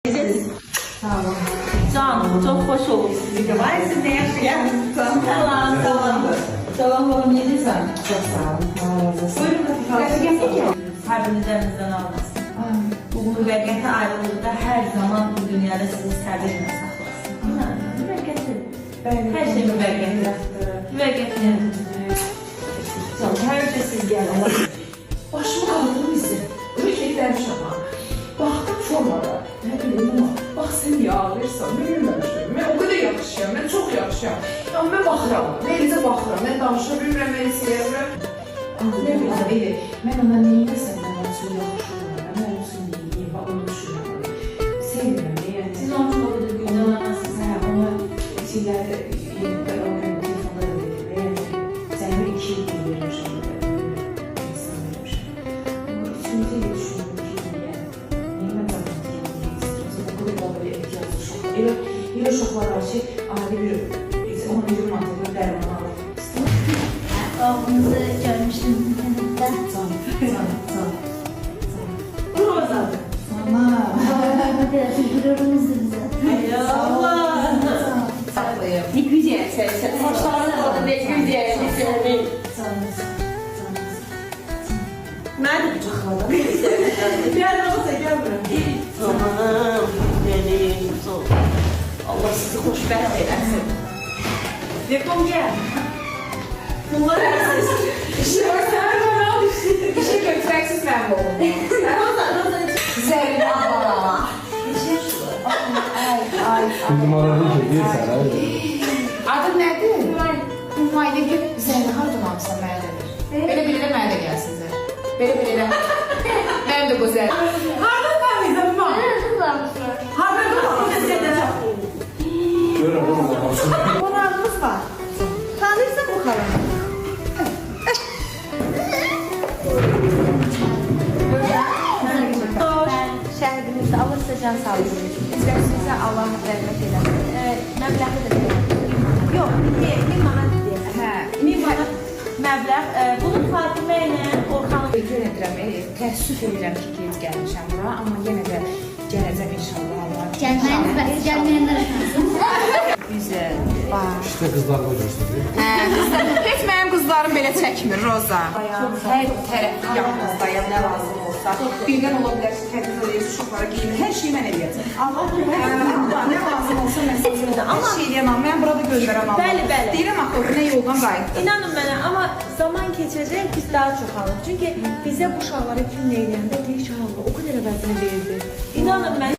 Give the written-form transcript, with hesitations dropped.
Sağ olun. Can, çok hoş olduk sizinle. Var siz ne yapıyorsunuz? Tamam. Tamam oğlum, ne diyorsun? Çok sağ olun. Buyurun kapı. Kalbinizden almasın. Bu müvəqqəti ayrılıqda hər zaman bu dünyada sizi səbirlə saxlasın. Müvəqqəti. Hər şey müvəqqətidir. Müvəqqəti. Həmişə siz gəlin. Başımı qaldırım izin. Ürəklikləmiş ama. Baxdım formada. Ne bileyim ama. Bax sen yağlayırsan. Ben bilməmişdim. Ben o kadar yakışıyorum. Ben çok yakışıyorum. Ama ben baxıram. Neyinizə baxıram. Ben danışa bilmirəm. Ben istəyirəm. Ne bileyim. Ben ona neyinəsən. Ben ona su yaxışıyorum. Ben ona su neyiyim. Bak onu düşünürəm. Sevmirəm. Yani. Siz onu çok da güzel olamazsınız. Ama şeylerde ben o gün telefonda da dedim. Yani sen bir 2 yıl verirmişim. İnsan verirmişim. Ama üçüncü yıl düşündüm ki yani. Neyime bakıyorum ki istiyorsa da kadar böyle ihtiyacı şok. Öyle şoklar var ki adi bir 10. mantıklı derman alır. Babamızı görmüştüm internette. Sağ ol. Roza. Sana. Evet, gururumuzdur bize. Ay Allah. Saklayayım. Ne güzel sen. Saçların orada ne güzel. Nerede bıçakladı? Bir yerden olsa gel buraya. Tamam. Benim zor. Allah sizi hoşbəxt eləsin. Dekom gel. Bunlar siz. İşe götüreksiz ben bu. Roza. Zerrin abla. Numaralı gelirsən, hə? Adın nədir? Humayda gör, Zərri hardan almışsan mənə demir. Belə də mənə də gəlsin Zərri. Belə. Mənim də bu Zərri. Hardan tanıydın mı? Hardan tanıydın? Görürəm, onu da baxsın. Qonağımız var. Tanıyırsan bu xalanı. Şəhidimizdə alırsa can sağlığı. İzləyirsinizsə Allah rəhmət eləsin. Məbləği də yox, 1000 manat deyək. Hə, 1000 manat. Məbləğ. Bunu Fatimə ilə Orxanın Ödül edirəm, təəssüf edirəm ki, gec gəlmişəm bura, amma yenə də gələcəm inşallah Allah. Gəlməyiniz bəs, gəlməyənlər Güzel. Bax. İşte qızlar qoyursun, deyil? Heç mənim qızlarım belə çəkmir, Roza. Hər tərəfli yanınızdayım, nə lazım olsa. Birdən ola bilər ki, təqdir uşaqlara geyinir, hər şeyi mən eləyəcəm. Allah, nə lazım olsa mən sizə amma şey deyəməm, mən burada gözlərəm Allah. Bəli. Deyirəm axı, nə yoldan qayıtdım. İnanın mənə, amma zaman keçəcək, biz daha çoxalır. Çünki bizə bu uşaqlara kim eləyəndə deyir ki, Allah, o qədər əvəzini verdi. İnanın mənə.